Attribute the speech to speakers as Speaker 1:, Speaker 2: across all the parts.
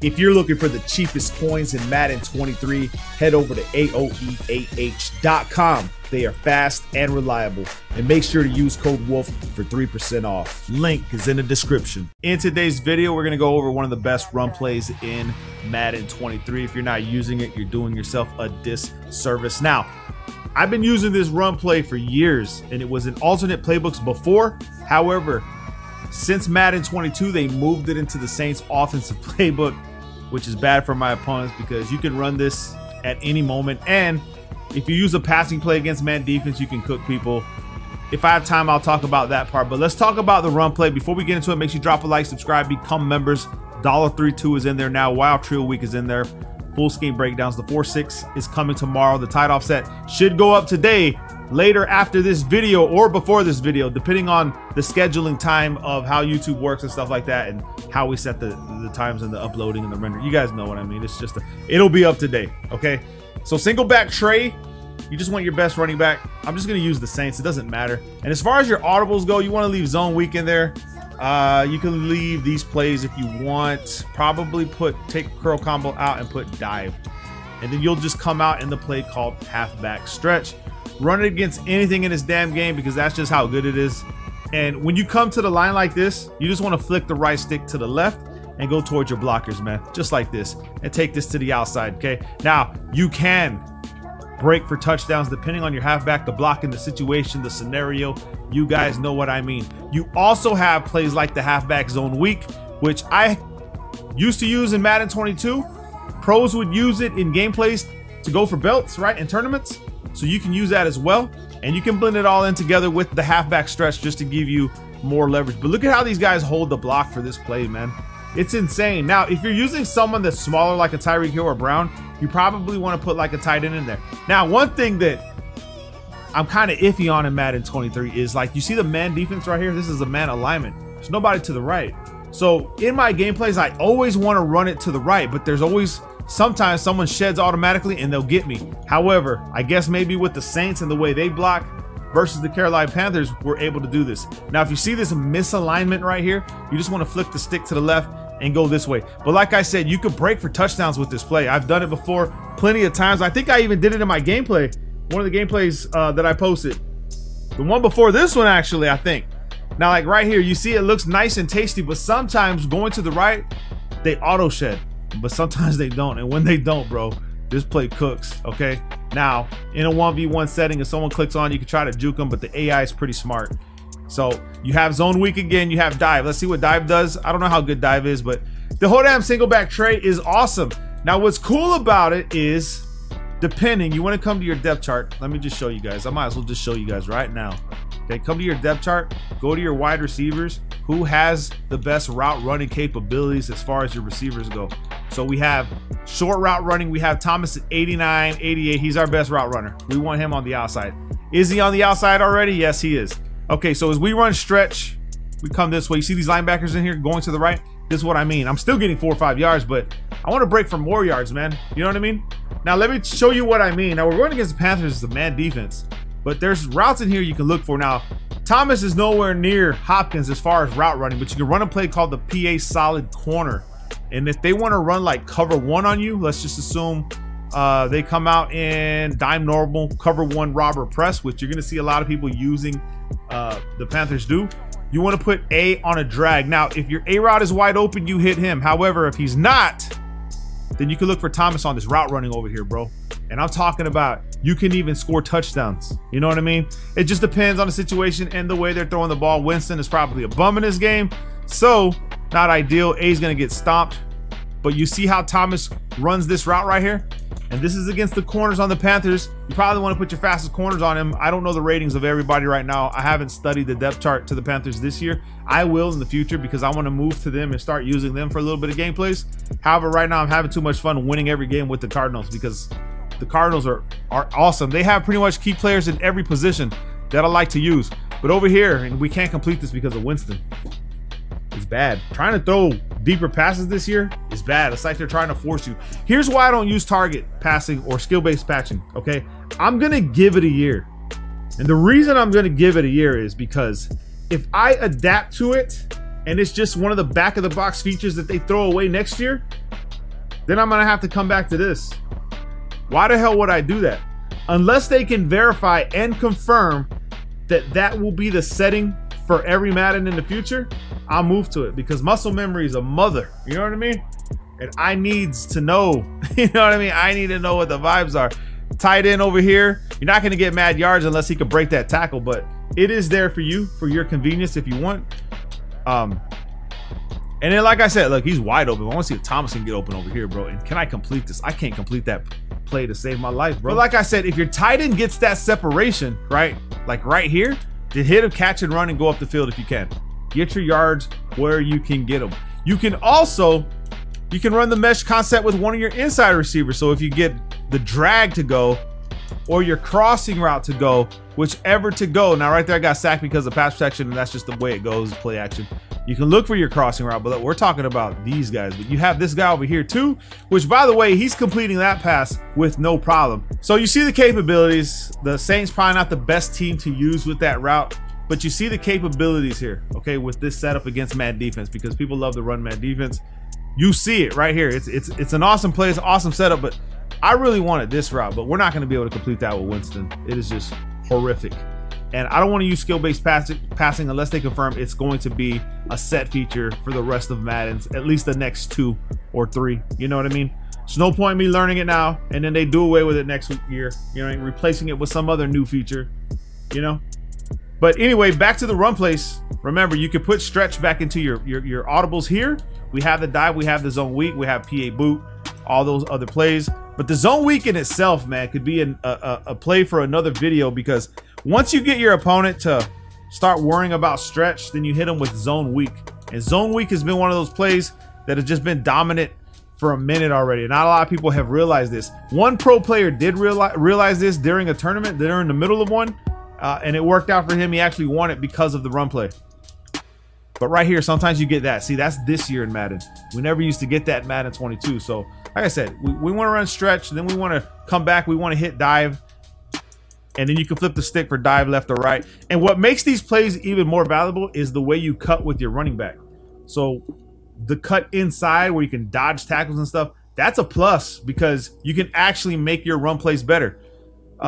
Speaker 1: If you're looking for the cheapest coins in Madden 23, head over to AOEAH.com. They are fast and reliable. And make sure to use code WOLF for 3% off. Link is in the description. In today's video, we're going to go over one of the best run plays in Madden 23. If you're not using it, you're doing yourself a disservice. Now, I've been using this run play for years, and it was in alternate playbooks before. However, since Madden 22, they moved it into the Saints offensive playbook, which is bad for my opponents because you can run this at any moment. And if you use a passing play against man defense, you can cook people. If I have time, I'll talk about that part. But let's talk about the run play. Before we get into it, make sure you drop a like, subscribe, become members. $32 is in there now. Wild Trio Week is in there. Full scheme breakdowns. The 4-6 is coming tomorrow. The tight offset should go up today, later after this video or before this video, depending on the scheduling time of how YouTube works and stuff like that, and how we set the times and the uploading and the render. You guys know what I mean. It's just it'll be up today. Okay, so single back Trey, you just want your best running back. I'm just going to use the Saints. It doesn't matter. And as far as your audibles go, you want to leave zone week in there. You can leave these plays if you want. Probably take curl combo out and put dive, and then you'll just come out in the play called halfback stretch. Run it against anything in this damn game because that's just how good it is. And when you come to the line like this, you just want to flick the right stick to the left and go towards your blockers, man, just like this, and take this to the outside. Okay, now you can break for touchdowns depending on your halfback, the block, and the situation, the scenario. You guys know what I mean. You also have plays like the halfback zone week, which I used to use in Madden 22. Pros would use it in gameplays to go for belts, right, in tournaments. So you can use that as well, and you can blend it all in together with the halfback stretch just to give you more leverage. But look at how these guys hold the block for this play, man. It's insane. Now, if you're using someone that's smaller like a Tyreek Hill or Brown, you probably want to put like a tight end in there. Now, one thing that I'm kind of iffy on in Madden 23 is, like, you see the man defense right here? This is a man alignment. There's nobody to the right. So in my gameplays, I always want to run it to the right, but there's always sometimes someone sheds automatically and they'll get me. However, I guess maybe with the Saints and the way they block versus the Carolina Panthers, we're able to do this. Now, if you see this misalignment right here, you just want to flick the stick to the left and go this way. But like I said, you could break for touchdowns with this play. I've done it before plenty of times. I think I even did it in my gameplay. One of the gameplays that I posted. The one before this one, actually, I think. Now, like right here, you see it looks nice and tasty, but sometimes going to the right, they auto shed. But sometimes they don't, and when they don't, bro, this play cooks. Okay, now in a 1v1 setting, if someone clicks on, you can try to juke them, but the AI is pretty smart. So you have zone week again, you have dive. Let's see what dive does. I don't know how good dive is, but the whole damn single back Trey is awesome. Now, what's cool about it is, depending, you want to come to your depth chart. Let me just show you guys. I might as well just show you guys right now. Okay, come to your depth chart, go to your wide receivers. Who has the best route running capabilities as far as your receivers go? So we have short route running. We have Thomas at 89, 88. He's our best route runner. We want him on the outside. Is he on the outside already? Yes, he is. Okay, so as we run stretch, we come this way. You see these linebackers in here going to the right? This is what I mean. I'm still getting 4 or 5 yards, but I want to break for more yards, man. You know what I mean? Now, let me show you what I mean. Now, we're running against the Panthers as the man defense, but there's routes in here you can look for. Now, Thomas is nowhere near Hopkins as far as route running, but you can run a play called the PA solid corner. And if they want to run like cover one on you, let's just assume they come out in dime normal, cover one robber press, which you're going to see a lot of people using. The Panthers do. You want to put A on a drag. Now, if your A route is wide open, you hit him. However, if he's not, then you can look for Thomas on this route running over here, bro. And I'm talking about, you can even score touchdowns. You know what I mean? It just depends on the situation and the way they're throwing the ball. Winston is probably a bum in this game, so not ideal. A's gonna get stomped. But you see how Thomas runs this route right here? And this is against the corners on the Panthers. You probably want to put your fastest corners on him. I don't know the ratings of everybody right now. I haven't studied the depth chart to the Panthers this year. I will in the future because I want to move to them and start using them for a little bit of gameplays. However, right now I'm having too much fun winning every game with the Cardinals because the Cardinals are awesome. They have pretty much key players in every position that I like to use. But over here, and we can't complete this because of Winston. It's bad. Trying to throw deeper passes this year is bad. It's like they're trying to force you. Here's why I don't use target passing or skill-based patching, okay? I'm going to give it a year. And the reason I'm going to give it a year is because if I adapt to it and it's just one of the back-of-the-box features that they throw away next year, then I'm gonna have to come back to this. Why the hell would I do that? Unless they can verify and confirm that that will be the setting for every Madden in the future, I'll move to it, because muscle memory is a mother. You know what I mean? And I needs to know. You know what I mean? I need to know what the vibes are. Tight end over here, you're not going to get mad yards unless he can break that tackle, but it is there for you, for your convenience if you want. And then, like I said, look, he's wide open. I want to see if Thomason get open over here, bro. And can I complete this? I can't complete that play to save my life, bro. But like I said, if your tight end gets that separation, right, like right here, then hit him, catch and run, and go up the field if you can. Get your yards where you can get them. You can also, you can run the mesh concept with one of your inside receivers. So if you get the drag to go or your crossing route to go, whichever to go. Now right there I got sacked because of pass protection, and that's just the way it goes, play action. You can look for your crossing route, but we're talking about these guys. But you have this guy over here too, which by the way, he's completing that pass with no problem. So you see the capabilities. The Saints probably not the best team to use with that route, but you see the capabilities here, okay, with this setup against man defense, because people love to run man defense. You see it right here. It's an awesome play. It's an awesome setup, but I really wanted this route, but we're not going to be able to complete that with Winston. It is just horrific. And I don't want to use skill-based passing unless they confirm it's going to be a set feature for the rest of Madden's, at least the next 2 or 3. You know what I mean? There's no point in me learning it now, and then they do away with it next year. You know, replacing it with some other new feature. You know? But anyway, back to the run plays. Remember, you can put stretch back into your audibles here. We have the dive, we have the zone weak, we have PA boot, all those other plays. But the zone weak in itself, man, could be a play for another video, because once you get your opponent to start worrying about stretch, then you hit them with zone weak. And zone weak has been one of those plays that has just been dominant for a minute already. Not a lot of people have realized this. One pro player did realize this during a tournament. They're in the middle of one, and it worked out for him. He actually won it because of the run play. But right here, sometimes you get that. See, that's this year in Madden. We never used to get that in Madden 22. So, like I said, we want to run stretch, then we want to come back, we want to hit dive, and then you can flip the stick for dive left or right. And what makes these plays even more valuable is the way you cut with your running back. So the cut inside where you can dodge tackles and stuff, that's a plus, because you can actually make your run plays better.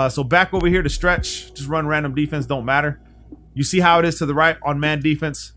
Speaker 1: So back over here to stretch, just run random defense, don't matter. You see how it is to the right on man defense.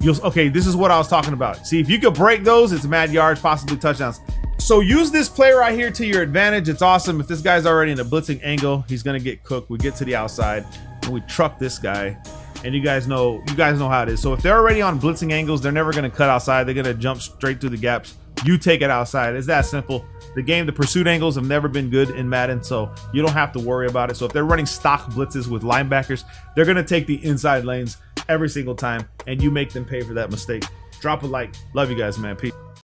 Speaker 1: Okay, this is what I was talking about. See, if you could break those, it's mad yards, possibly touchdowns. So use this play right here to your advantage. It's awesome. If this guy's already in a blitzing angle, he's gonna get cooked. We get to the outside and we truck this guy, and you guys know how it is. So if they're already on blitzing angles, they're never gonna cut outside. They're gonna jump straight through the gaps. You take it outside. It's that simple. The pursuit angles have never been good in Madden, so you don't have to worry about it. So if they're running stock blitzes with linebackers, they're gonna take the inside lanes every single time, and you make them pay for that mistake. Drop a like. Love you guys, man. Peace.